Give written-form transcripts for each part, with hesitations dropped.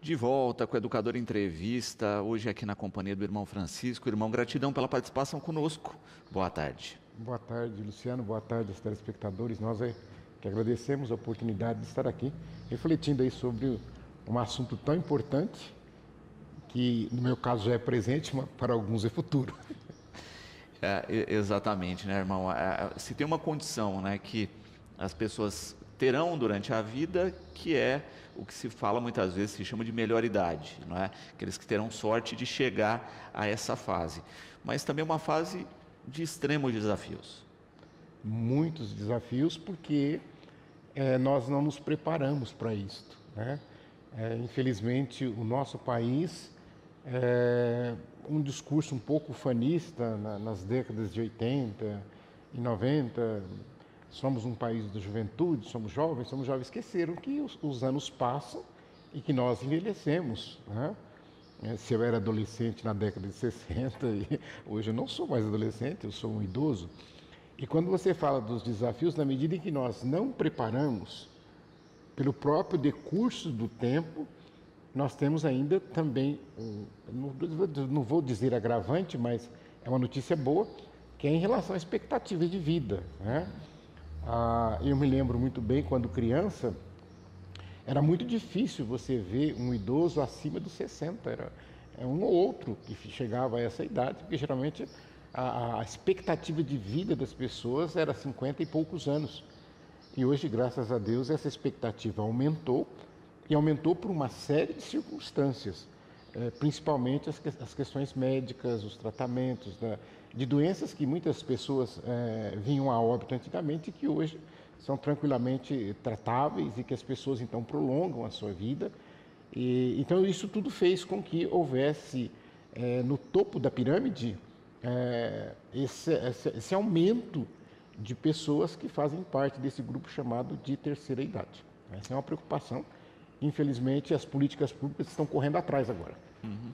De volta com o Educador Entrevista, hoje aqui na companhia do irmão Francisco. Irmão, gratidão pela participação conosco. Boa tarde. Boa tarde, Luciano. Boa tarde aos telespectadores. Nós que agradecemos a oportunidade de estar aqui, refletindo aí sobre um assunto tão importante, que no meu caso já é presente, mas para alguns é futuro. Exatamente, né, irmão? Se tem uma condição, né, que as pessoas terão durante a vida, que é o que se fala muitas vezes, se chama de melhor idade, não é? Aqueles que terão sorte de chegar a essa fase. Mas também uma fase de extremos desafios. Muitos desafios, porque nós não nos preparamos para isto, né? Infelizmente, o nosso país um discurso um pouco ufanista nas décadas de 80 e 90. Somos um país da juventude, somos jovens. Esqueceram que os anos passam e que nós envelhecemos, né? Se eu era adolescente na década de 60, e hoje eu não sou mais adolescente, eu sou um idoso. E quando você fala dos desafios, na medida em que nós não preparamos pelo próprio decurso do tempo, nós temos ainda também, não vou dizer agravante, mas é uma notícia boa, que é em relação à expectativa de vida, né? Eu me lembro muito bem, quando criança, era muito difícil você ver um idoso acima dos 60, era um ou outro que chegava a essa idade, porque geralmente a expectativa de vida das pessoas era 50 e poucos anos. E hoje, graças a Deus, essa expectativa aumentou, e aumentou por uma série de circunstâncias, principalmente as questões médicas, os tratamentos de doenças que muitas pessoas vinham a óbito antigamente e que hoje são tranquilamente tratáveis, e que as pessoas então prolongam a sua vida. Então isso tudo fez com que houvesse no topo da pirâmide esse aumento de pessoas que fazem parte desse grupo chamado de terceira idade. Essa é uma preocupação. Infelizmente, as políticas públicas estão correndo atrás agora. Uhum.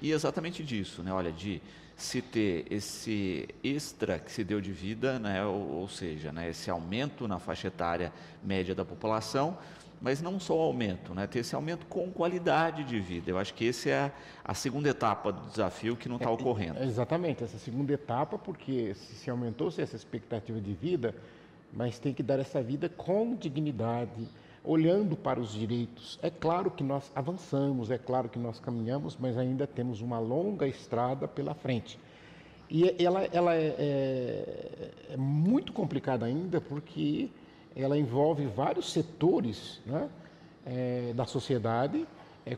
E exatamente disso, né? Olha, de se ter esse extra que se deu de vida, né? Ou seja, né? Esse aumento na faixa etária média da população, mas não só o aumento, né? Ter esse aumento com qualidade de vida. Eu acho que essa é a segunda etapa do desafio que não está ocorrendo. Exatamente, essa segunda etapa, porque se aumentou-se essa expectativa de vida, mas tem que dar essa vida com dignidade, olhando para os direitos. É claro que nós avançamos, é claro que nós caminhamos, mas ainda temos uma longa estrada pela frente. E ela é muito complicada ainda, porque ela envolve vários setores, né, da sociedade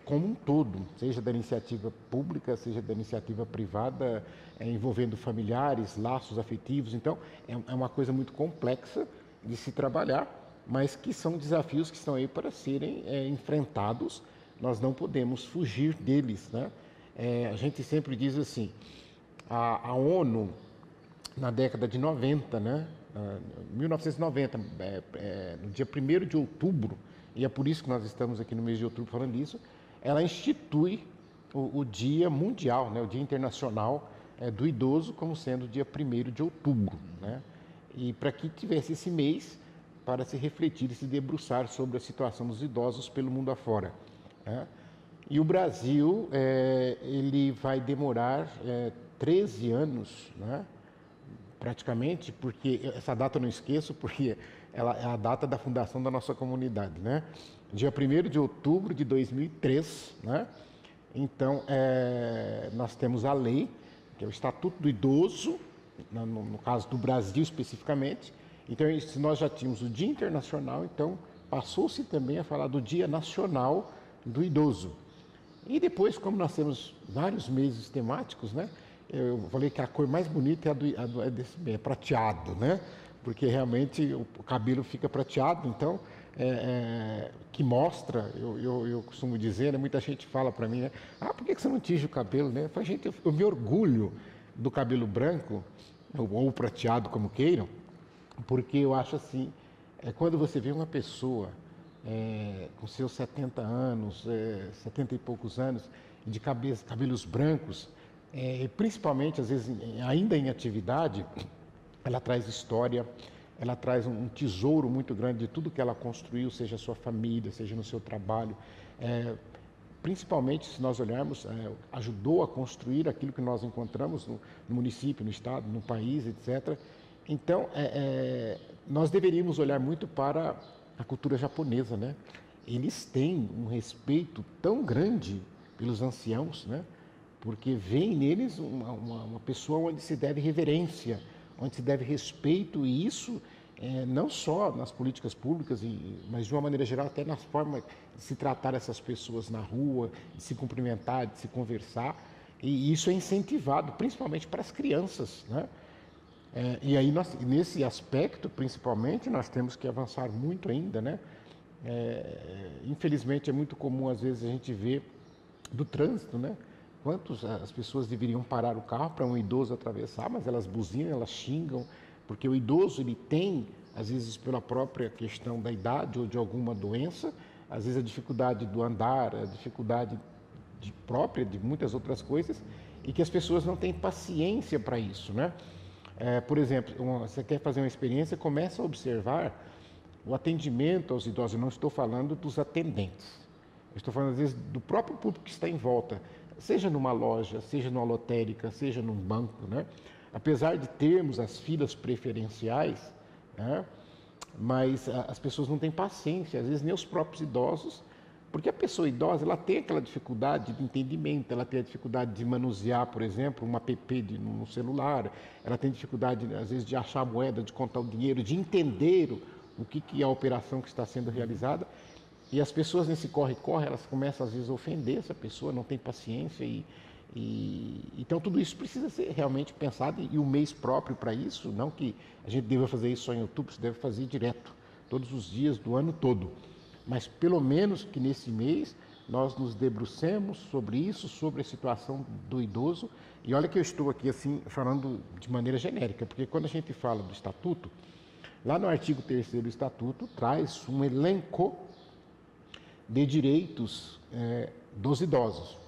como um todo, seja da iniciativa pública, seja da iniciativa privada, envolvendo familiares, laços afetivos. Então, é uma coisa muito complexa de se trabalhar, mas que são desafios que estão aí para serem enfrentados. Nós não podemos fugir deles, né? A gente sempre diz assim, a ONU, na década de 90, né? 1990, no dia 1º de outubro, e é por isso que nós estamos aqui no mês de outubro falando disso, ela institui o Dia Mundial, né? O Dia Internacional do Idoso, como sendo o dia 1º de outubro, né? E para que tivesse esse mês para se refletir e se debruçar sobre a situação dos idosos pelo mundo afora, né? E o Brasil, ele vai demorar 13 anos, né? Praticamente, porque essa data eu não esqueço, porque ela é a data da fundação da nossa comunidade, né? Dia 1º de outubro de 2003, né? Então, nós temos a lei, que é o Estatuto do Idoso, no caso do Brasil especificamente. Então, se nós já tínhamos o Dia Internacional, então passou-se também a falar do Dia Nacional do Idoso. E depois, como nós temos vários meses temáticos, né? Eu falei que a cor mais bonita é desse mês, é prateado, né? Porque realmente o cabelo fica prateado, então, que mostra, eu costumo dizer, né? Muita gente fala para mim, né? Por que você não tinge o cabelo, né? Eu falo, gente, eu me orgulho do cabelo branco, ou prateado, como queiram, porque eu acho assim, quando você vê uma pessoa com seus 70 anos, 70 e poucos anos, de cabelos brancos, principalmente às vezes ainda em atividade, ela traz história, ela traz um tesouro muito grande de tudo que ela construiu, seja a sua família, seja no seu trabalho. principalmente se nós olharmos, ajudou a construir aquilo que nós encontramos no município, no estado, no país, etc. Então, nós deveríamos olhar muito para a cultura japonesa, né? Eles têm um respeito tão grande pelos anciãos, né? Porque veem neles uma pessoa onde se deve reverência, onde se deve respeito, e isso não só nas políticas públicas, mas de uma maneira geral até na forma de se tratar essas pessoas na rua, de se cumprimentar, de se conversar, e isso é incentivado principalmente para as crianças, né? E aí nesse aspecto principalmente nós temos que avançar muito ainda, né? Infelizmente é muito comum às vezes a gente ver do trânsito, né? Quantos as pessoas deveriam parar o carro para um idoso atravessar, mas elas buzinam, elas xingam, porque o idoso ele tem, às vezes pela própria questão da idade ou de alguma doença, às vezes a dificuldade do andar, a dificuldade própria de muitas outras coisas, e que as pessoas não têm paciência para isso, né? Por exemplo, você quer fazer uma experiência, começa a observar o atendimento aos idosos. Eu não estou falando dos atendentes, eu estou falando às vezes do próprio público que está em volta, seja numa loja, seja numa lotérica, seja num banco, né? Apesar de termos as filas preferenciais, né? Mas as pessoas não têm paciência, às vezes nem os próprios idosos, porque a pessoa idosa ela tem aquela dificuldade de entendimento, ela tem a dificuldade de manusear, por exemplo, um app no celular, ela tem dificuldade, às vezes, de achar a moeda, de contar o dinheiro, de entender o que é a operação que está sendo realizada. E as pessoas nesse corre-corre, elas começam, às vezes, a ofender essa pessoa, não tem paciência. Então, tudo isso precisa ser realmente pensado, e o mês próprio para isso, não que a gente deva fazer isso só em outubro, você deve fazer direto, todos os dias do ano todo. Mas pelo menos que nesse mês nós nos debrucemos sobre isso, sobre a situação do idoso. E olha que eu estou aqui assim falando de maneira genérica, porque quando a gente fala do Estatuto, lá no artigo 3º do Estatuto traz um elenco de direitos dos idosos.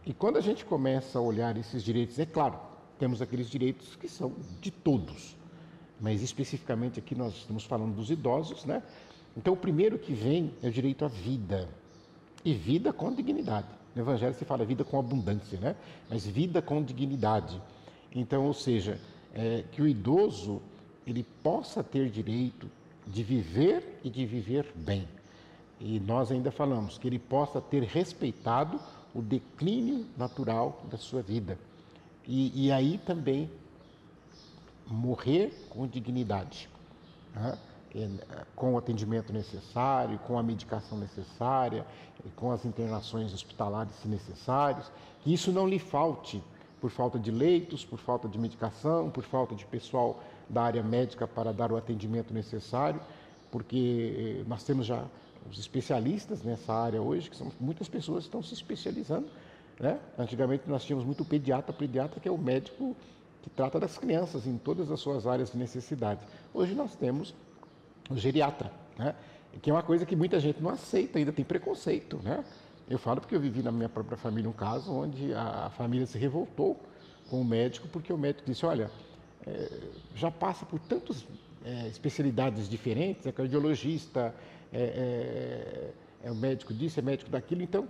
E quando a gente começa a olhar esses direitos, é claro, temos aqueles direitos que são de todos, mas especificamente aqui nós estamos falando dos idosos, né? Então, o primeiro que vem é o direito à vida, e vida com dignidade. No Evangelho se fala vida com abundância, né? Mas vida com dignidade. Então, ou seja, que o idoso ele possa ter direito de viver e de viver bem. E nós ainda falamos que ele possa ter respeitado o declínio natural da sua vida. E aí também morrer com dignidade, né? Com o atendimento necessário, com a medicação necessária, com as internações hospitalares se necessários, que isso não lhe falte por falta de leitos, por falta de medicação, por falta de pessoal da área médica para dar o atendimento necessário, porque nós temos já os especialistas nessa área hoje, que são muitas pessoas que estão se especializando, né? Antigamente nós tínhamos muito pediatra que é o médico que trata das crianças em todas as suas áreas de necessidade. Hoje nós temos o geriatra, né? Que é uma coisa que muita gente não aceita, ainda tem preconceito, né? Eu falo porque eu vivi na minha própria família um caso onde a família se revoltou com o médico, porque o médico disse, olha, já passa por tantas especialidades diferentes, é cardiologista, é o médico disso, é médico daquilo, então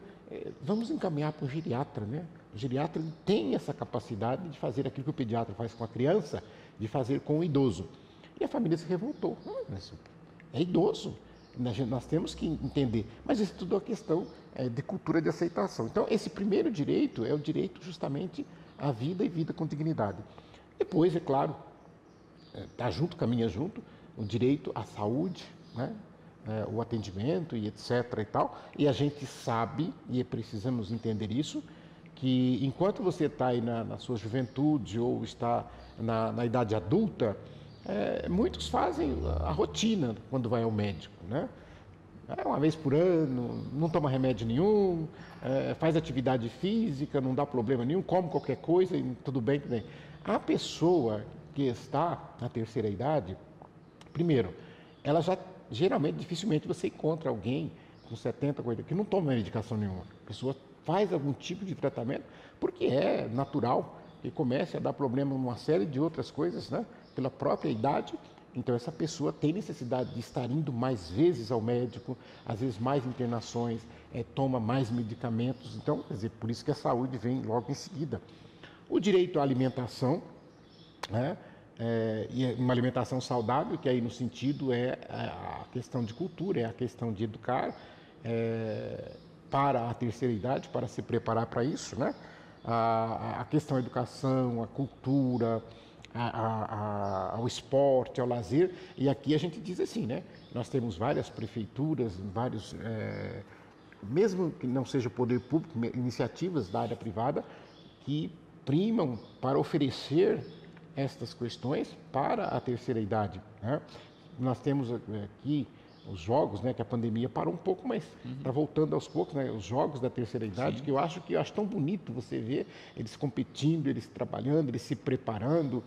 vamos encaminhar para o geriatra, né? O geriatra tem essa capacidade de fazer aquilo que o pediatra faz com a criança, de fazer com o idoso. E a família se revoltou. Mas é idoso, nós temos que entender. Mas isso tudo é uma questão de cultura de aceitação. Então, esse primeiro direito é o direito justamente à vida e vida com dignidade. Depois, é claro, está junto, caminha junto, o direito à saúde, né? O atendimento e etc. e tal. E a gente sabe, e precisamos entender isso, que enquanto você está aí na sua juventude ou está na idade adulta, muitos fazem a rotina quando vai ao médico, né? Uma vez por ano, não toma remédio nenhum, faz atividade física, não dá problema nenhum, come qualquer coisa e tudo bem. A pessoa que está na terceira idade, primeiro, ela já geralmente, dificilmente você encontra alguém com 70, 80, que não toma medicação nenhuma. A pessoa faz algum tipo de tratamento, porque é natural que comece a dar problema numa série de outras coisas, né? Pela própria idade, Então, essa pessoa tem necessidade de estar indo mais vezes ao médico, às vezes mais internações, toma mais medicamentos. Então, quer dizer, por isso que a saúde vem logo em seguida. O direito à alimentação, né? E uma alimentação saudável, que aí no sentido é a questão de cultura, é a questão de educar para a terceira idade, para se preparar para isso, né? A questão da educação, a cultura, ao esporte, ao lazer. E aqui a gente diz assim, né? Nós temos várias prefeituras, vários, mesmo que não seja o poder público, iniciativas da área privada que primam para oferecer estas questões para a terceira idade, né? Nós temos aqui os jogos, né, que a pandemia parou um pouco, mas está voltando aos poucos, né, os jogos da terceira idade, que eu acho tão bonito você ver eles competindo, eles trabalhando, eles se preparando,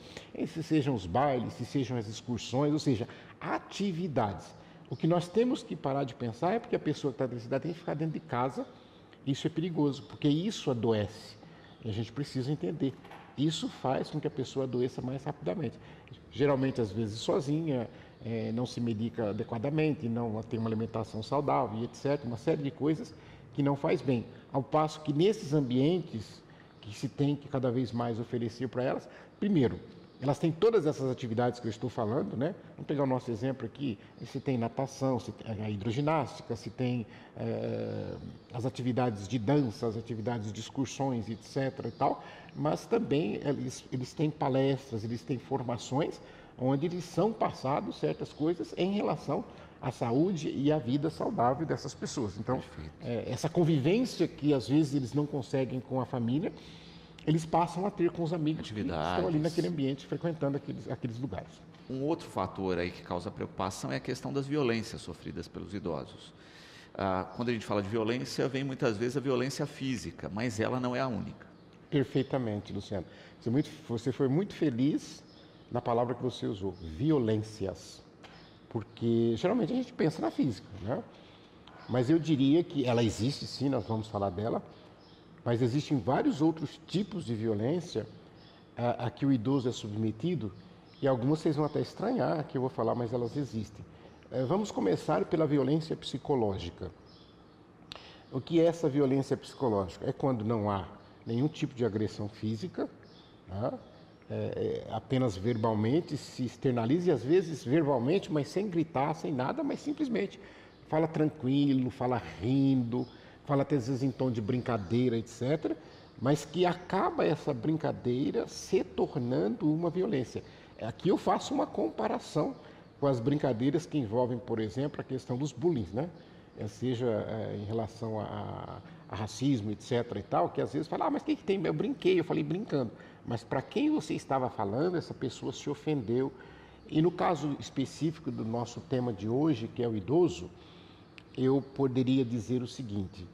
se sejam os bailes, se sejam as excursões, ou seja, atividades. O que nós temos que parar de pensar é porque a pessoa que está na terceira idade tem que ficar dentro de casa. Isso é perigoso, porque isso adoece. E a gente precisa entender. Isso faz com que a pessoa adoeça mais rapidamente. Geralmente, às vezes, sozinha, não se medica adequadamente, não tem uma alimentação saudável, e etc. Uma série de coisas que não faz bem. Ao passo que nesses ambientes que se tem que cada vez mais oferecer para elas, primeiro, elas têm todas essas atividades que eu estou falando, né? Vamos pegar o nosso exemplo aqui, se tem natação, se tem a hidroginástica, se tem as atividades de dança, as atividades de excursões, etc. e tal, mas também eles têm palestras, eles têm formações onde eles são passados certas coisas em relação à saúde e à vida saudável dessas pessoas. Então, essa convivência que às vezes eles não conseguem com a família, eles passam a ter com os amigos que estão ali naquele ambiente, frequentando aqueles lugares. Um outro fator aí que causa preocupação é a questão das violências sofridas pelos idosos. Quando a gente fala de violência, vem muitas vezes a violência física, mas ela não é a única. Perfeitamente, Luciano. Você foi muito feliz na palavra que você usou, violências. Porque geralmente a gente pensa na física, né? Mas eu diria que ela existe sim, nós vamos falar dela, mas existem vários outros tipos de violência a que o idoso é submetido, e algumas vocês vão até estranhar que eu vou falar, mas elas existem. Vamos começar pela violência psicológica. O que é essa violência psicológica? É quando não há nenhum tipo de agressão física, né? Apenas verbalmente, se externaliza, e às vezes verbalmente, mas sem gritar, sem nada, mas simplesmente fala tranquilo, fala rindo, fala até às vezes em tom de brincadeira, etc., mas que acaba essa brincadeira se tornando uma violência. Aqui eu faço uma comparação com as brincadeiras que envolvem, por exemplo, a questão dos bullying, né? Seja em relação a racismo, etc. e tal, que às vezes fala, mas o que tem? Eu brinquei, eu falei brincando. Mas para quem você estava falando, essa pessoa se ofendeu. E no caso específico do nosso tema de hoje, que é o idoso, eu poderia dizer o seguinte: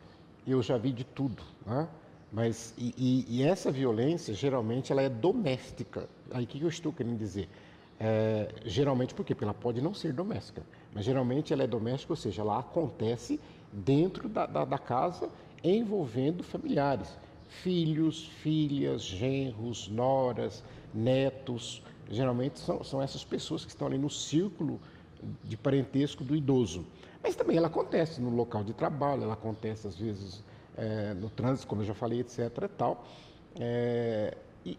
eu já vi de tudo, né? Mas e essa violência geralmente ela é doméstica. Aí o que eu estou querendo dizer? Geralmente porque ela pode não ser doméstica, mas geralmente ela é doméstica, ou seja, ela acontece dentro da casa, envolvendo familiares, filhos, filhas, genros, noras, netos. Geralmente são essas pessoas que estão ali no círculo de parentesco do idoso. Mas também ela acontece no local de trabalho, ela acontece às vezes no trânsito, como eu já falei, etc. e tal.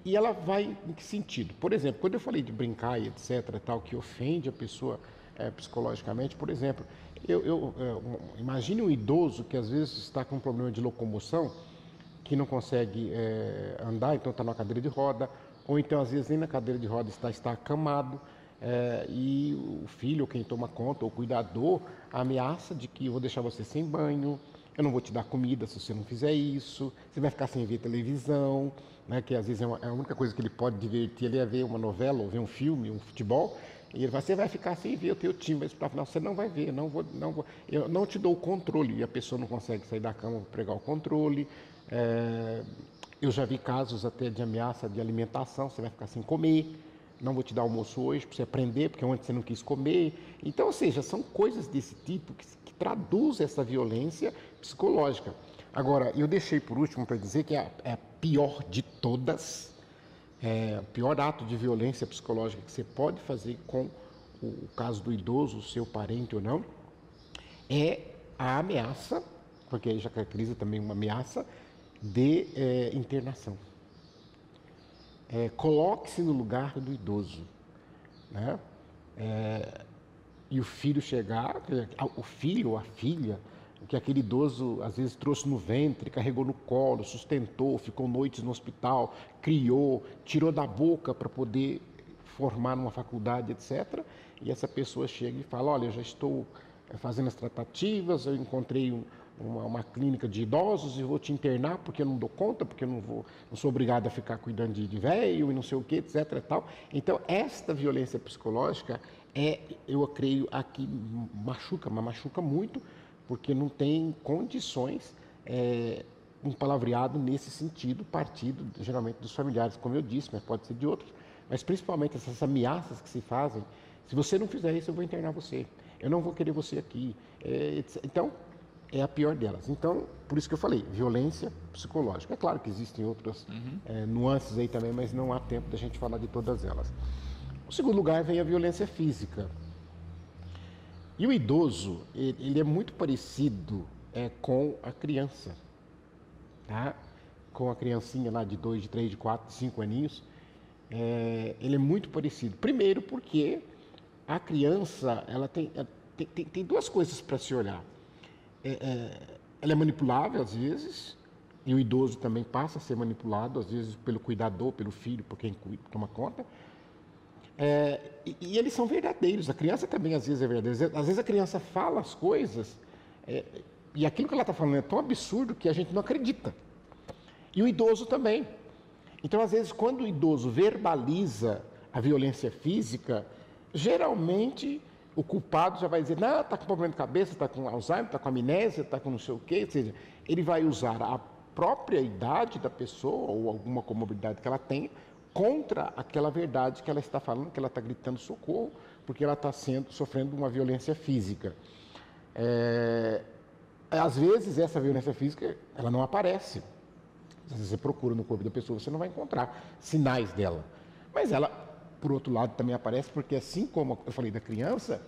E ela vai em que sentido? Por exemplo, quando eu falei de brincar e etc. e tal, que ofende a pessoa psicologicamente, por exemplo, imagine um idoso que às vezes está com um problema de locomoção, que não consegue andar, então está na cadeira de roda, ou então às vezes nem na cadeira de roda está acamado, e o filho, ou quem toma conta, ou o cuidador, ameaça de que eu vou deixar você sem banho, eu não vou te dar comida se você não fizer isso, você vai ficar sem ver televisão, né, que às vezes é a única coisa que ele pode divertir, ele é ver uma novela, ou ver um filme, um futebol, e ele vai, você vai ficar sem ver o teu time, mas para final você não vai ver, eu não te dou o controle, e a pessoa não consegue sair da cama para pregar o controle. Eu já vi casos até de ameaça de alimentação, você vai ficar sem comer, não vou te dar almoço hoje para você aprender, porque ontem você não quis comer. Então, ou seja, são coisas desse tipo que traduzem essa violência psicológica. Agora, eu deixei por último para dizer que é a pior de todas, o pior ato de violência psicológica que você pode fazer com o caso do idoso, seu parente ou não, é a ameaça, porque aí já caracteriza também uma ameaça de internação. Coloque-se no lugar do idoso, né? E o filho chegar, o filho ou a filha, que aquele idoso às vezes trouxe no ventre, carregou no colo, sustentou, ficou noites no hospital, criou, tirou da boca para poder formar numa faculdade, etc. E essa pessoa chega e fala, olha, eu já estou fazendo as tratativas, eu encontrei uma clínica de idosos e vou te internar porque eu não dou conta, porque eu não sou obrigado a ficar cuidando de velho e não sei o que, etc. E tal. Então, esta violência psicológica eu creio, aqui machuca, mas machuca muito, porque não tem condições, um palavreado nesse sentido, partido geralmente dos familiares, como eu disse, mas pode ser de outros, mas principalmente essas ameaças que se fazem, se você não fizer isso, eu vou internar você, eu não vou querer você aqui, então, é a pior delas. Então, por isso que eu falei, violência psicológica. É claro que existem outras nuances aí também, mas não há tempo da gente falar de todas elas. No segundo lugar vem a violência física. E o idoso, ele é muito parecido com a criança, tá? Com a criancinha lá de 2, de 3, de 4, de 5 aninhos. Ele é muito parecido. Primeiro porque a criança, ela tem duas coisas para se olhar. Ela é manipulável às vezes, e o idoso também passa a ser manipulado, às vezes pelo cuidador, pelo filho, por quem toma conta. E eles são verdadeiros, a criança também às vezes é verdadeira. Às vezes a criança fala as coisas, e aquilo que ela está falando é tão absurdo que a gente não acredita. E o idoso também. Então, às vezes, quando o idoso verbaliza a violência física, geralmente o culpado já vai dizer, não, está com problema de cabeça, está com Alzheimer, está com amnésia, está com não sei o quê, ou seja, ele vai usar a própria idade da pessoa ou alguma comorbidade que ela tenha contra aquela verdade que ela está falando, que ela está gritando socorro, porque ela está sofrendo uma violência física. Às vezes, essa violência física, ela não aparece. Às vezes você procura no corpo da pessoa, você não vai encontrar sinais dela. Mas ela, por outro lado, também aparece porque, assim como eu falei da criança,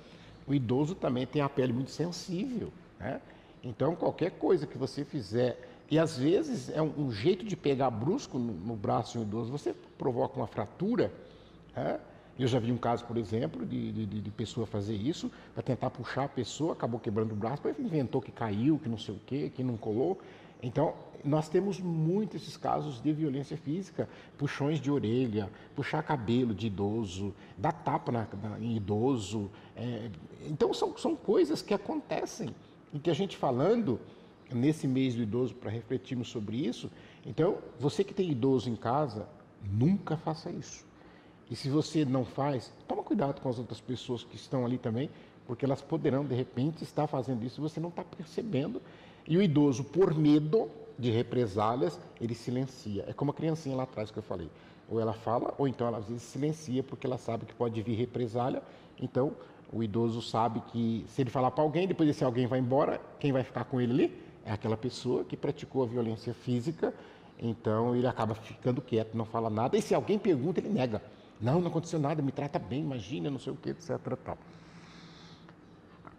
o idoso também tem a pele muito sensível, né? Então, qualquer coisa que você fizer, e às vezes é um jeito de pegar brusco no braço de um idoso, você provoca uma fratura, né? Eu já vi um caso, por exemplo, de pessoa fazer isso, para tentar puxar a pessoa, acabou quebrando o braço, depois inventou que caiu, que não sei o quê, que não colou. Então, nós temos muitos esses casos de violência física, puxões de orelha, puxar cabelo de idoso, dar tapa em idoso. Então, são coisas que acontecem e que a gente falando nesse mês do idoso para refletirmos sobre isso. Então, você que tem idoso em casa, nunca faça isso. E se você não faz, toma cuidado com as outras pessoas que estão ali também, porque elas poderão, de repente, estar fazendo isso e você não está percebendo. E o idoso, por medo de represálias, ele silencia. É como a criancinha lá atrás que eu falei. Ou ela fala, ou então ela às vezes silencia, porque ela sabe que pode vir represália. Então, o idoso sabe que se ele falar para alguém, depois esse alguém vai embora, quem vai ficar com ele ali é aquela pessoa que praticou a violência física. Então, ele acaba ficando quieto, não fala nada. E se alguém pergunta, ele nega. Não aconteceu nada, me trata bem, imagina, não sei o que, etc. Tal.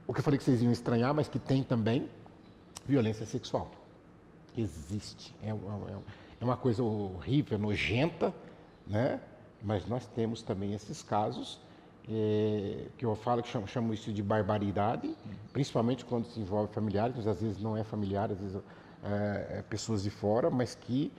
O que eu falei que vocês iam estranhar, mas que tem também, violência sexual. Existe. É uma coisa horrível, nojenta, né? Mas nós temos também esses casos, que eu falo que chamo isso de barbaridade, principalmente quando se envolve familiares, mas às vezes não é familiar, às vezes é pessoas de fora, mas que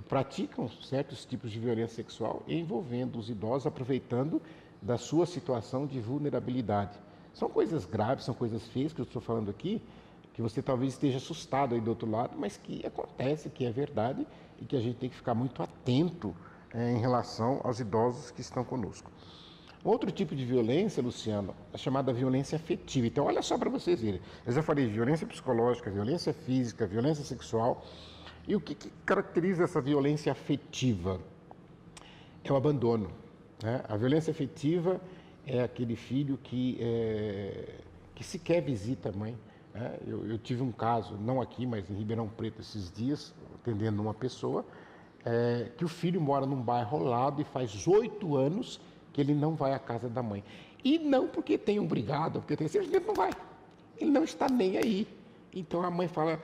praticam certos tipos de violência sexual envolvendo os idosos, aproveitando da sua situação de vulnerabilidade. São coisas graves, são coisas feias que eu estou falando aqui, que você talvez esteja assustado aí do outro lado, mas que acontece, que é verdade e que a gente tem que ficar muito atento em relação aos idosos que estão conosco. Outro tipo de violência, Luciano, é chamada violência afetiva. Então, olha só para vocês verem. Eu já falei de violência psicológica, violência física, violência sexual. E o que caracteriza essa violência afetiva? É o abandono, né? A violência afetiva é aquele filho que sequer visita a mãe. Eu tive um caso, não aqui, mas em Ribeirão Preto esses dias, atendendo uma pessoa, que o filho mora num bairro ao lado e faz 8 anos que ele não vai à casa da mãe. E não porque tem obrigado, porque tem, simplesmente não vai. Ele não está nem aí. Então a mãe fala,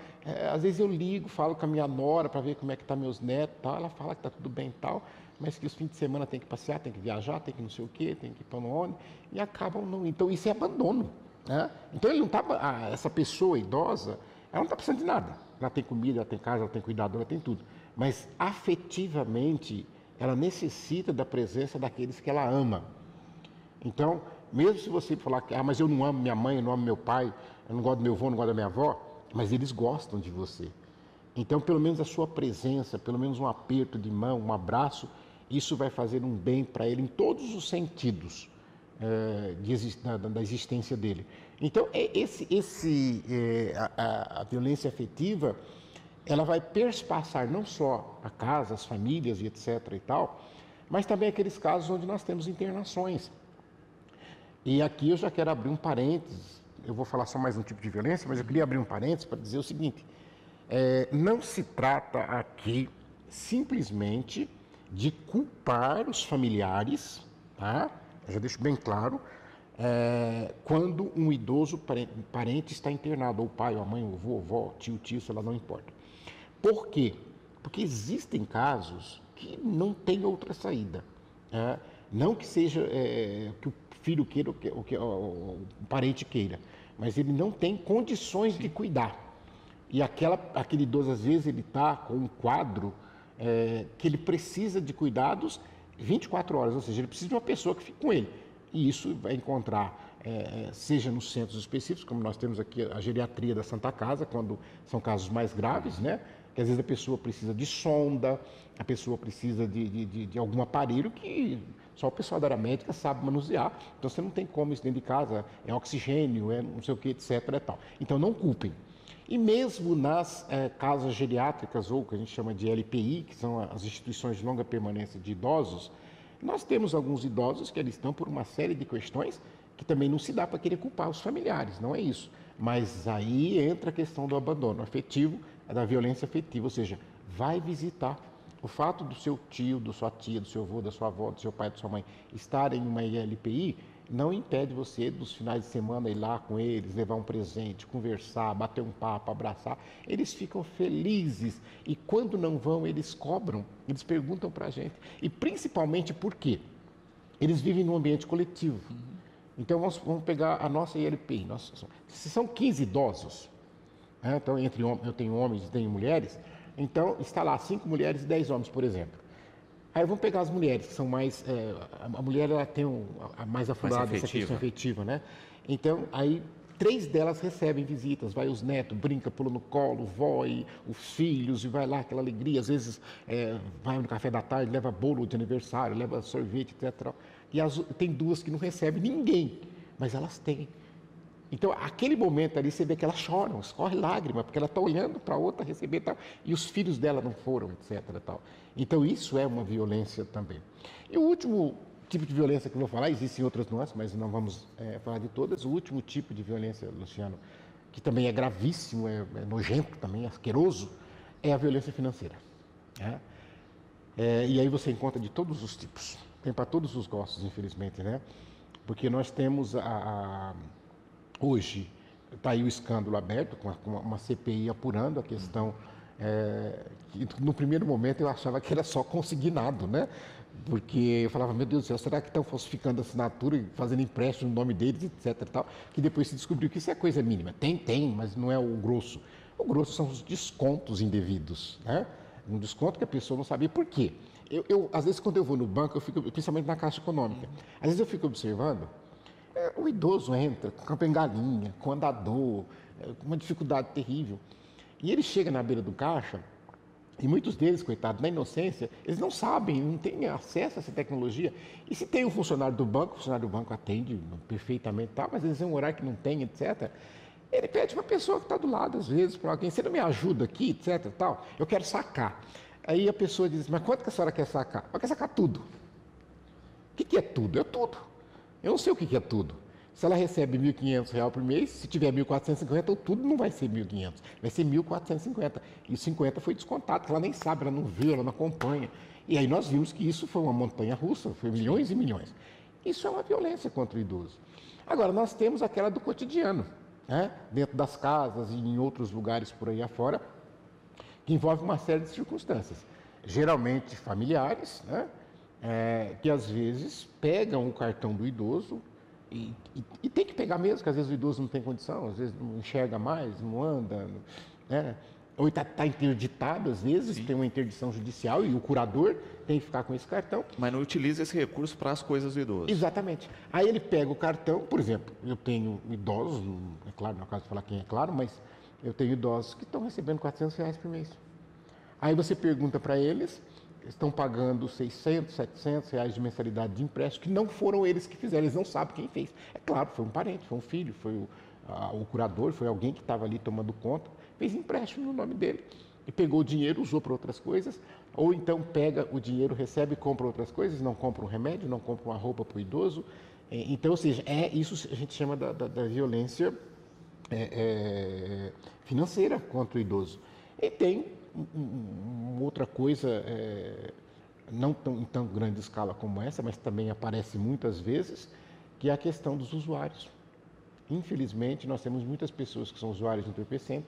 às vezes eu ligo, falo com a minha nora para ver como é que tá meus netos, tal. Ela fala que tá tudo bem e tal, mas que os fins de semana tem que passear, tem que viajar, tem que não sei o quê, tem que ir para no ônibus, e acabam não. Então isso é abandono, né? Então ele não tá, essa pessoa idosa, ela não está precisando de nada. Ela tem comida, ela tem casa, ela tem cuidador, ela tem tudo. Mas afetivamente ela necessita da presença daqueles que ela ama. Então, mesmo se você falar que, mas eu não amo minha mãe, eu não amo meu pai, eu não gosto do meu avô, não gosto da minha avó, mas eles gostam de você. Então, pelo menos a sua presença, pelo menos um aperto de mão, um abraço, isso vai fazer um bem para ele em todos os sentidos da existência dele. Então, a violência afetiva, ela vai perspassar não só a casa, as famílias e etc. e tal, mas também aqueles casos onde nós temos internações. E aqui eu já quero abrir um parênteses, eu vou falar só mais um tipo de violência, mas eu queria abrir um parênteses para dizer o seguinte, não se trata aqui simplesmente de culpar os familiares, tá? Eu já deixo bem claro, quando um idoso parente está internado, ou o pai, ou a mãe, ou o avô, avó, tio, sei lá, não importa. Por quê? Porque existem casos que não tem outra saída. Não que seja que o filho queira ou que o parente queira, mas ele não tem condições de cuidar. E aquele idoso, às vezes, ele está com um quadro que ele precisa de cuidados 24 horas, ou seja, ele precisa de uma pessoa que fique com ele. E isso vai encontrar, seja nos centros específicos, como nós temos aqui a geriatria da Santa Casa, quando são casos mais graves, né? Que às vezes a pessoa precisa de sonda, a pessoa precisa de algum aparelho que só o pessoal da área médica sabe manusear. Então você não tem como isso dentro de casa, é oxigênio, é não sei o que, etc. E tal. Então não culpem. E mesmo nas casas geriátricas, ou que a gente chama de LPI, que são as instituições de longa permanência de idosos, nós temos alguns idosos que eles estão por uma série de questões que também não se dá para querer culpar os familiares, não é isso. Mas aí entra a questão do abandono afetivo, da violência afetiva, ou seja, vai visitar. O fato do seu tio, da sua tia, do seu avô, da sua avó, do seu pai, da sua mãe estarem em uma ILPI, não impede você, dos finais de semana, ir lá com eles, levar um presente, conversar, bater um papo, abraçar. Eles ficam felizes e quando não vão, eles cobram, eles perguntam para a gente. E principalmente por quê? Eles vivem num ambiente coletivo. Então vamos pegar a nossa ILPI. Se são 15 idosos, então eu tenho homens e tenho mulheres, então está lá 5 mulheres e 10 homens, por exemplo. Aí vamos pegar as mulheres, que são mais... a mulher ela tem a mais aflorada essa questão afetiva, né? Então, aí 3 delas recebem visitas, vai os netos, brinca, pula no colo, vó e os filhos, e vai lá, aquela alegria. Às vezes vai no café da tarde, leva bolo de aniversário, leva sorvete, etc. E tem 2 que não recebem ninguém, mas elas têm. Então, aquele momento ali, você vê que elas choram, escorre lágrima, porque ela está olhando para a outra receber e tal, e os filhos dela não foram, etc. Tal. Então, isso é uma violência também. E o último tipo de violência que eu vou falar, existem outras nuances, mas não vamos falar de todas. O último tipo de violência, Luciano, que também é gravíssimo, é nojento também, é asqueroso, é a violência financeira. Né? E aí você encontra de todos os tipos. Tem para todos os gostos, infelizmente, né? Porque nós temos hoje está aí o escândalo aberto, com uma CPI apurando a questão, que no primeiro momento eu achava que era só consignado, né? Porque eu falava, meu Deus do céu, será que estão falsificando a assinatura e fazendo empréstimo no nome deles, etc. E tal, que depois se descobriu que isso é coisa mínima. Tem, mas não é o grosso. O grosso são os descontos indevidos, né? Um desconto que a pessoa não sabia por quê. Às vezes, quando eu vou no banco, eu fico, principalmente na Caixa Econômica, às vezes eu fico observando. O idoso entra com a bengalinha, com andador, com uma dificuldade terrível. E ele chega na beira do caixa, e muitos deles, coitados, na inocência, eles não sabem, não têm acesso a essa tecnologia. E se tem um funcionário do banco, o funcionário do banco atende perfeitamente, tal, mas às vezes é um horário que não tem, etc. Ele pede para a pessoa que está do lado, às vezes, para alguém, você não me ajuda aqui, etc. Tal, eu quero sacar. Aí a pessoa diz, mas quanto que a senhora quer sacar? Ela quer sacar tudo. O que é tudo? É tudo. Eu não sei o que é tudo. Se ela recebe R$ 1.500 por mês, se tiver 1.450, tudo não vai ser 1.500, vai ser 1.450. E 50 foi descontado, porque ela nem sabe, ela não vê, ela não acompanha. E aí nós vimos que isso foi uma montanha russa, foi milhões e milhões. Isso é uma violência contra o idoso. Agora, nós temos aquela do cotidiano, né? Dentro das casas e em outros lugares por aí afora, que envolve uma série de circunstâncias, geralmente familiares, né? Que às vezes pegam o cartão do idoso e tem que pegar mesmo, que às vezes o idoso não tem condição, às vezes não enxerga mais, não anda, né? Ou está interditado, às vezes, tem uma interdição judicial e o curador tem que ficar com esse cartão. Mas não utiliza esse recurso para as coisas do idoso. Exatamente. Aí ele pega o cartão, por exemplo, eu tenho idosos, é claro, não é o caso de falar quem é claro, mas eu tenho idosos que estão recebendo R$ 400 por mês. Aí você pergunta para eles, estão pagando R$ 600, R$ 700 de mensalidade de empréstimo, que não foram eles que fizeram, eles não sabem quem fez. É claro, foi um parente, foi um filho, foi o curador, foi alguém que estava ali tomando conta, fez empréstimo no nome dele e pegou o dinheiro, usou para outras coisas, ou então pega o dinheiro, recebe e compra outras coisas, não compra um remédio, não compra uma roupa para o idoso. Então, ou seja, isso a gente chama da violência financeira contra o idoso. E tem outra coisa, não em tão grande escala como essa, mas também aparece muitas vezes, que é a questão dos usuários. Infelizmente, nós temos muitas pessoas que são usuários do entorpecente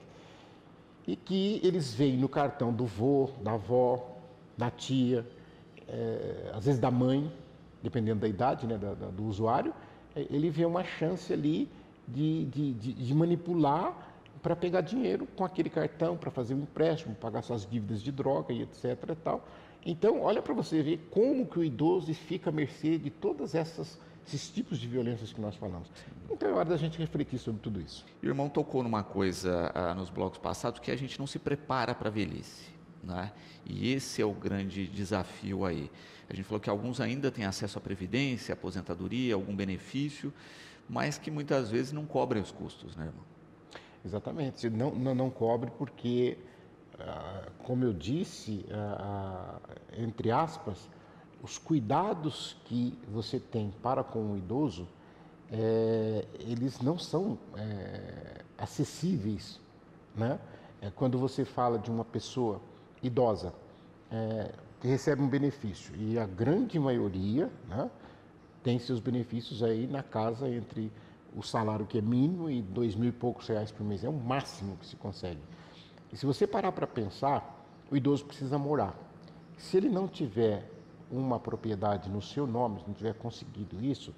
e que eles veem no cartão do vô, da avó, da tia, às vezes da mãe, dependendo da idade, né, do usuário, ele vê uma chance ali de manipular para pegar dinheiro com aquele cartão, para fazer um empréstimo, pagar suas dívidas de droga e etc. E tal. Então, olha para você ver como que o idoso fica à mercê de todas esses tipos de violências que nós falamos. Então é hora da gente refletir sobre tudo isso. E o irmão tocou numa coisa nos blocos passados, que a gente não se prepara para a velhice, né? E esse é o grande desafio aí. A gente falou que alguns ainda têm acesso à previdência, à aposentadoria, algum benefício, mas que muitas vezes não cobrem os custos, né, irmão? Exatamente, não cobre porque, como eu disse, entre aspas, os cuidados que você tem para com o idoso, eles não são acessíveis, né? Quando você fala de uma pessoa idosa que recebe um benefício, e a grande maioria, né, tem seus benefícios aí na casa entre o salário que é mínimo e R$ 2.000 e poucos por mês, é o máximo que se consegue. E se você parar para pensar, o idoso precisa morar. Se ele não tiver uma propriedade no seu nome, se não tiver conseguido isso,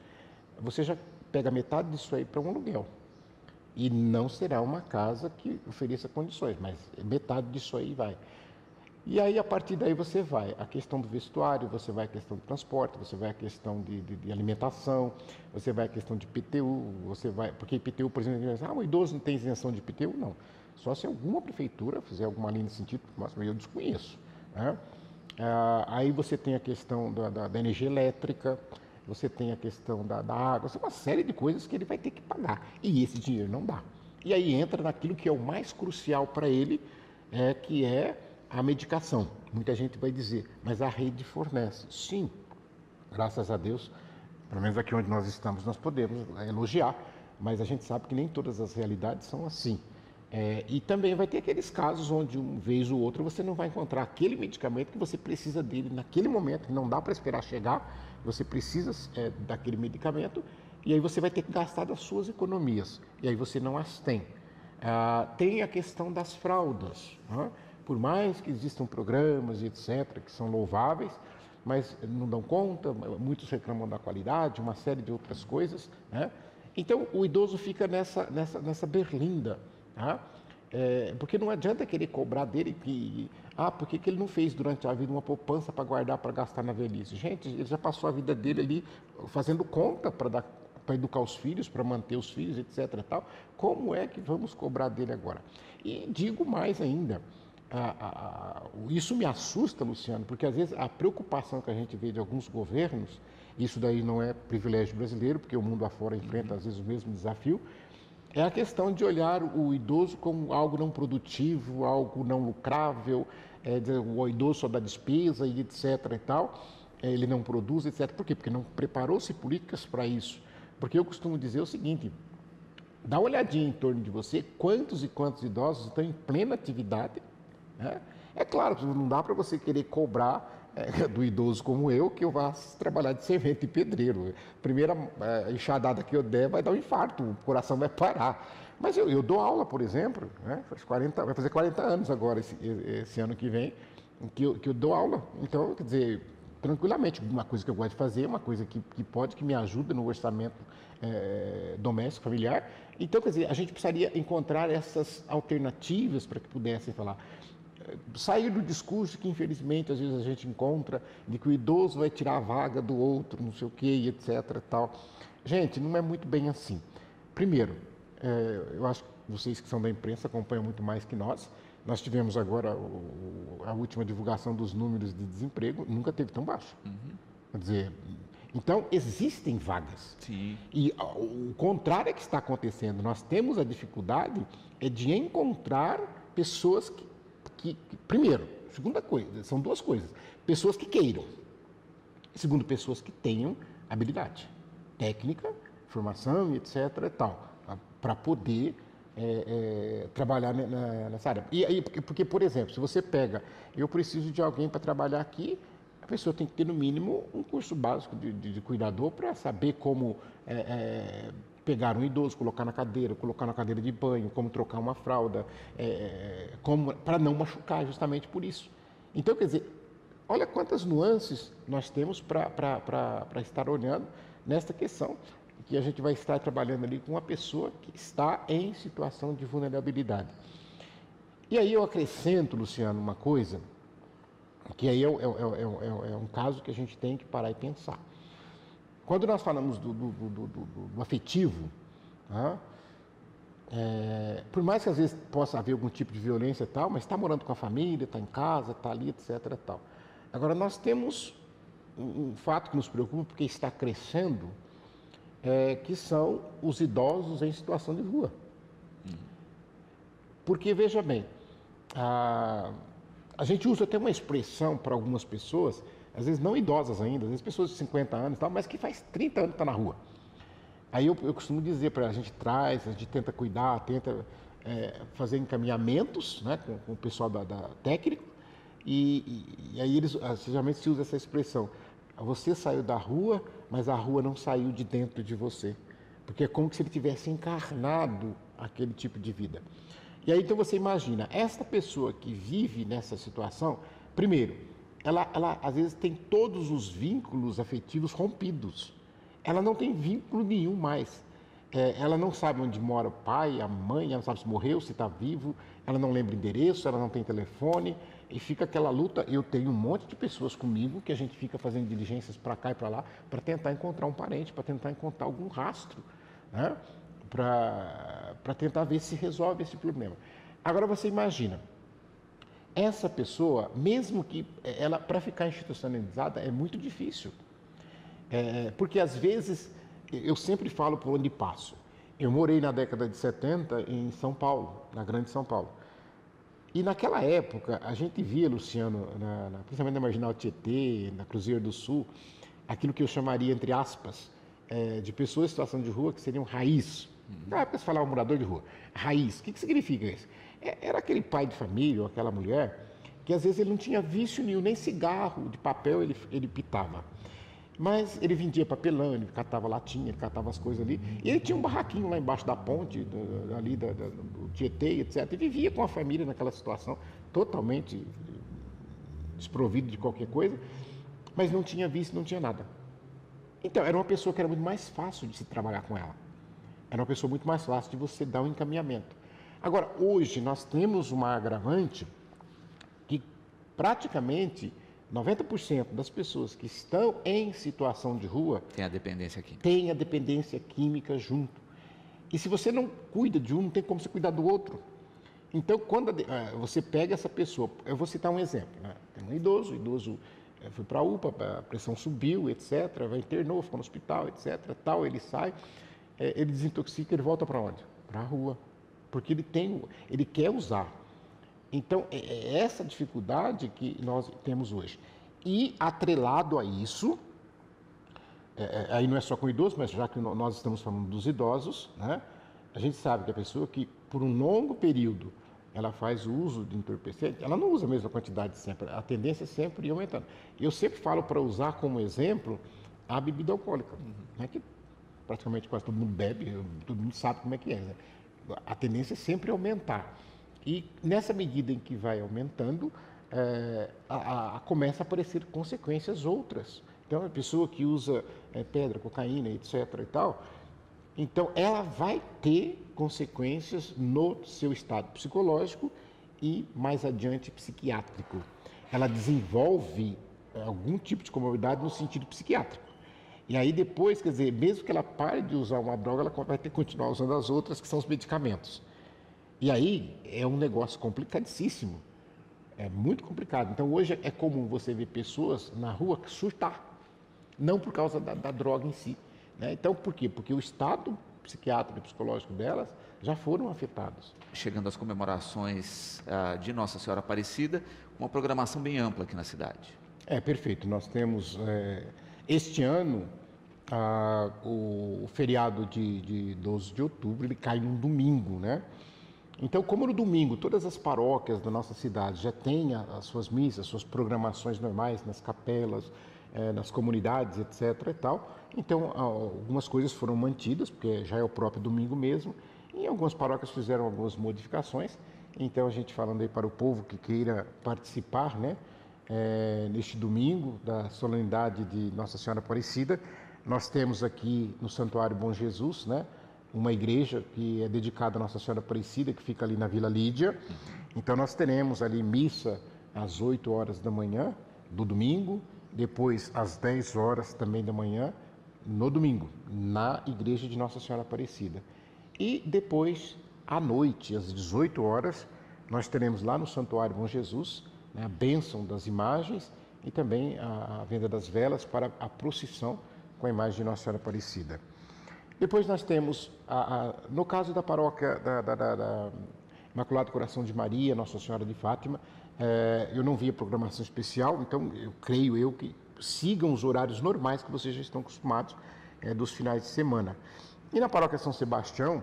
você já pega metade disso aí para um aluguel. E não será uma casa que ofereça condições, mas metade disso aí vai. E aí, a partir daí, você vai a questão do vestuário, você vai a questão do transporte, você vai a questão de alimentação, você vai a questão de IPTU, você vai... Porque IPTU, por exemplo, o idoso não tem isenção de IPTU? Não. Só se alguma prefeitura fizer alguma linha nesse sentido, mas eu desconheço, né? Aí você tem a questão da energia elétrica, você tem a questão da água, uma série de coisas que ele vai ter que pagar. E esse dinheiro não dá. E aí entra naquilo que é o mais crucial para ele, que é a medicação. Muita gente vai dizer, mas a rede fornece. Sim, graças a Deus, pelo menos aqui onde nós estamos, nós podemos elogiar, mas a gente sabe que nem todas as realidades são assim. E também vai ter aqueles casos onde, uma vez ou outra, você não vai encontrar aquele medicamento que você precisa dele naquele momento, que não dá para esperar chegar, você precisa daquele medicamento, e aí você vai ter que gastar das suas economias, e aí você não as tem. Tem a questão das fraldas, né? Por mais que existam programas e etc., que são louváveis, mas não dão conta, muitos reclamam da qualidade, uma série de outras coisas, né? Então, o idoso fica nessa berlinda, tá? Porque não adianta querer cobrar dele por que ele não fez durante a vida uma poupança para guardar, para gastar na velhice? Gente, ele já passou a vida dele ali fazendo conta para educar os filhos, para manter os filhos, etc. e tal. Como é que vamos cobrar dele agora? E digo mais ainda, isso me assusta, Luciano, porque às vezes a preocupação que a gente vê de alguns governos, isso daí não é privilégio brasileiro, porque o mundo afora enfrenta às vezes o mesmo desafio, é a questão de olhar o idoso como algo não produtivo, algo não lucrável, o idoso só dá despesa e etc. e tal, ele não produz, etc. Por quê? Porque não preparou-se políticas para isso. Porque eu costumo dizer o seguinte, dá uma olhadinha em torno de você, quantos e quantos idosos estão em plena atividade, né? É claro, não dá para você querer cobrar do idoso como eu, que eu vá trabalhar de servente e pedreiro. Primeira enxadada que eu der vai dar um infarto, o coração vai parar. Mas eu dou aula, por exemplo, né? Vai fazer 40 anos agora, esse ano que vem, que eu dou aula. Então, quer dizer, tranquilamente, uma coisa que eu gosto de fazer, uma coisa que me ajuda no orçamento doméstico, familiar. Então, quer dizer, a gente precisaria encontrar essas alternativas para que pudessem falar. Sair do discurso que, infelizmente, às vezes a gente encontra, de que o idoso vai tirar a vaga do outro, não sei o quê, etc. Tal. Gente, não é muito bem assim. Primeiro, eu acho que vocês que são da imprensa acompanham muito mais que nós. Nós tivemos agora a última divulgação dos números de desemprego, nunca teve tão baixo. Quer dizer, então existem vagas. Sim. E o contrário é que está acontecendo. Nós temos a dificuldade de encontrar pessoas primeiro, segunda coisa, são duas coisas. Pessoas que queiram. Segundo, pessoas que tenham habilidade técnica, formação, etc. e tal, para poder trabalhar nessa área. E aí, porque, por exemplo, se você pega, eu preciso de alguém para trabalhar aqui, a pessoa tem que ter, no mínimo, um curso básico de cuidador para saber como pegar um idoso, colocar na cadeira de banho, como trocar uma fralda, para não machucar, justamente por isso. Então, quer dizer, olha quantas nuances nós temos para estar olhando nesta questão, que a gente vai estar trabalhando ali com uma pessoa que está em situação de vulnerabilidade. E aí eu acrescento, Luciano, uma coisa, que aí é um caso que a gente tem que parar e pensar. Quando nós falamos do afetivo, tá? Por mais que às vezes possa haver algum tipo de violência e tal, mas está morando com a família, está em casa, está ali, etc. E tal. Agora, nós temos um fato que nos preocupa, porque está crescendo, que são os idosos em situação de rua. Porque, veja bem, a gente usa até uma expressão para algumas pessoas, às vezes não idosas ainda, às vezes pessoas de 50 anos, tal, mas que faz 30 anos que está na rua. Aí eu costumo dizer para a gente tenta cuidar, tenta fazer encaminhamentos, né, com o pessoal da técnico, e aí eles geralmente se usa essa expressão: você saiu da rua, mas a rua não saiu de dentro de você, porque é como se ele tivesse encarnado aquele tipo de vida. E aí então você imagina, esta pessoa que vive nessa situação, primeiro, ela às vezes tem todos os vínculos afetivos rompidos. Ela não tem vínculo nenhum mais. Ela não sabe onde mora o pai, a mãe, ela não sabe se morreu, se está vivo, ela não lembra endereço, ela não tem telefone, e fica aquela luta. Eu tenho um monte de pessoas comigo que a gente fica fazendo diligências para cá e para lá, para tentar encontrar um parente, para tentar encontrar algum rastro, né? Para tentar ver se resolve esse problema. Agora você imagina, essa pessoa, mesmo que ela, para ficar institucionalizada, é muito difícil. Porque às vezes, eu sempre falo por onde passo. Eu morei na década de 70 em São Paulo, na Grande São Paulo. E naquela época, a gente via, Luciano, principalmente na Marginal Tietê, na Cruzeiro do Sul, aquilo que eu chamaria, entre aspas, de pessoas em situação de rua que seriam raiz. Na época se falava morador de rua. Raiz, o que significa isso? Era aquele pai de família ou aquela mulher que às vezes ele não tinha vício nenhum, nem cigarro de papel ele pitava. Mas ele vendia papelão, ele catava latinha, ele catava as coisas ali. E ele tinha um barraquinho lá embaixo da ponte, ali do Tietê, etc. E vivia com a família naquela situação, totalmente desprovido de qualquer coisa, mas não tinha vício, não tinha nada. Então, era uma pessoa que era muito mais fácil de se trabalhar com ela. Era uma pessoa muito mais fácil de você dar um encaminhamento. Agora, hoje, nós temos uma agravante que praticamente 90% das pessoas que estão em situação de rua tem a dependência química. Tem a dependência química junto. E se você não cuida de um, não tem como você cuidar do outro. Então, quando você pega essa pessoa, eu vou citar um exemplo, né? Tem um idoso, o idoso foi para a UPA, a pressão subiu, etc., vai internou, ficou no hospital, etc., tal, ele sai, ele desintoxica, ele volta para onde? Para a rua. Porque ele quer usar. Então, é essa dificuldade que nós temos hoje. E, atrelado a isso, aí não é só com idosos, mas já que nós estamos falando dos idosos, né, a gente sabe que a pessoa que, por um longo período, ela faz uso de entorpecente, ela não usa a mesma quantidade sempre, a tendência é sempre ir aumentando. Eu sempre falo para usar como exemplo a bebida alcoólica, né, que praticamente quase todo mundo bebe, todo mundo sabe como é que é, né? A tendência é sempre aumentar. E nessa medida em que vai aumentando, começa a aparecer consequências outras. Então, a pessoa que usa pedra, cocaína, etc. e tal, então ela vai ter consequências no seu estado psicológico e mais adiante psiquiátrico. Ela desenvolve algum tipo de comorbidade no sentido psiquiátrico. E aí depois, quer dizer, mesmo que ela pare de usar uma droga, ela vai ter que continuar usando as outras, que são os medicamentos. E aí é um negócio complicadíssimo, é muito complicado. Então hoje é comum você ver pessoas na rua surtar, não por causa da droga em si, né? Então por quê? Porque o estado psiquiátrico e psicológico delas já foram afetados. Chegando às comemorações de Nossa Senhora Aparecida, uma programação bem ampla aqui na cidade. Perfeito. Nós temos este ano o feriado de 12 de outubro, ele cai num domingo, né? Então, como no domingo todas as paróquias da nossa cidade já têm as suas missas, suas programações normais nas capelas, nas comunidades, etc. e tal, então algumas coisas foram mantidas, porque já é o próprio domingo mesmo, e algumas paróquias fizeram algumas modificações. Então, a gente falando aí para o povo que queira participar, né, neste domingo da solenidade de Nossa Senhora Aparecida, nós temos aqui no Santuário Bom Jesus, né, uma igreja que é dedicada a Nossa Senhora Aparecida, que fica ali na Vila Lídia. Então nós teremos ali missa às 8 horas da manhã do domingo, depois às 10 horas também da manhã no domingo, na igreja de Nossa Senhora Aparecida. E depois, à noite, às 18 horas, nós teremos lá no Santuário Bom Jesus, né, a bênção das imagens e também a venda das velas para a procissão com a imagem de Nossa Senhora Aparecida. Depois nós temos, no caso da paróquia da Imaculado Coração de Maria, Nossa Senhora de Fátima, eu não vi a programação especial, então eu creio que sigam os horários normais que vocês já estão acostumados dos finais de semana. E na paróquia São Sebastião,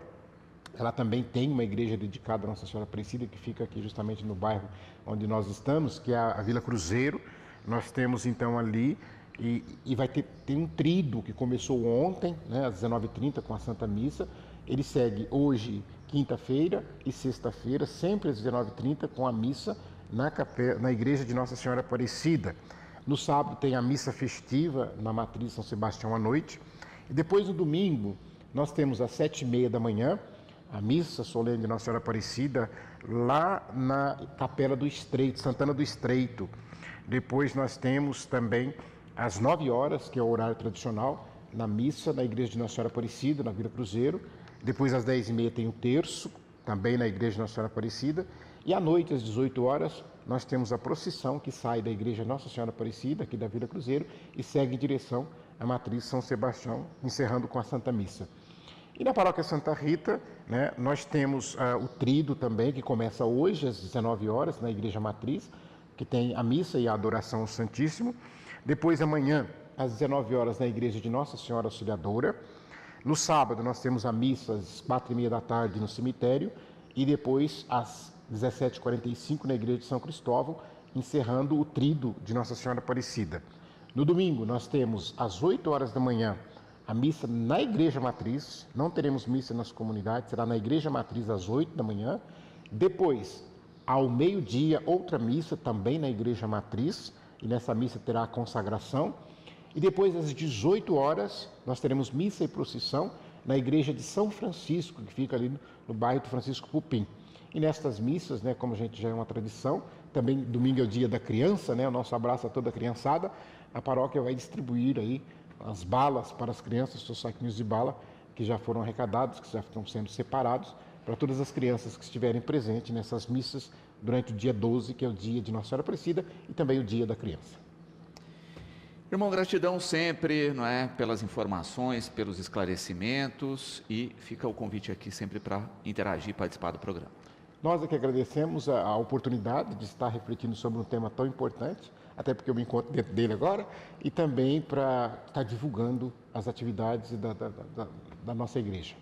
ela também tem uma igreja dedicada a Nossa Senhora Aparecida, que fica aqui justamente no bairro onde nós estamos, que é a Vila Cruzeiro. Nós temos então ali, e vai ter um tríduo que começou ontem, né, às 19h30, com a Santa Missa. Ele segue hoje, quinta-feira e sexta-feira, sempre às 19h30, com a missa na igreja de Nossa Senhora Aparecida. No sábado tem a missa festiva na Matriz São Sebastião à noite. E depois, no domingo, nós temos às 7h30 da manhã, a missa solene de Nossa Senhora Aparecida, lá na Capela do Estreito, Santana do Estreito. Depois nós temos também às 9 horas, que é o horário tradicional, na missa na igreja de Nossa Senhora Aparecida, na Vila Cruzeiro. Depois às 10h30 tem o terço, também na igreja de Nossa Senhora Aparecida. E à noite, às 18 horas, nós temos a procissão que sai da igreja Nossa Senhora Aparecida, aqui da Vila Cruzeiro, e segue em direção à Matriz São Sebastião, encerrando com a Santa Missa. E na paróquia Santa Rita, né, nós temos o tríduo também, que começa hoje às 19 horas, na igreja Matriz, que tem a missa e a adoração ao Santíssimo. Depois, amanhã, às 19 horas, na igreja de Nossa Senhora Auxiliadora. No sábado, nós temos a missa às 4h30 da tarde no cemitério. E depois, às 17h45, na igreja de São Cristóvão, encerrando o tríduo de Nossa Senhora Aparecida. No domingo, nós temos às 8 horas da manhã a missa na igreja Matriz. Não teremos missa nas comunidades, será na igreja Matriz às 8 da manhã. Depois, ao meio-dia, outra missa também na igreja Matriz. E nessa missa terá a consagração. E depois, às 18 horas, nós teremos missa e procissão na igreja de São Francisco, que fica ali no bairro do Francisco Pupim. E nestas missas, né, como a gente já é uma tradição, também domingo é o dia da criança, né, o nosso abraço a toda a criançada, a paróquia vai distribuir aí as balas para as crianças, seus saquinhos de bala, que já foram arrecadados, que já estão sendo separados, para todas as crianças que estiverem presentes nessas missas durante o dia 12, que é o dia de Nossa Senhora Aparecida, e também o dia da criança. Irmão, gratidão sempre, não é, pelas informações, pelos esclarecimentos, e fica o convite aqui sempre para interagir e participar do programa. Nós é que agradecemos a oportunidade de estar refletindo sobre um tema tão importante, até porque eu me encontro dentro dele agora, e também para estar divulgando as atividades da nossa igreja.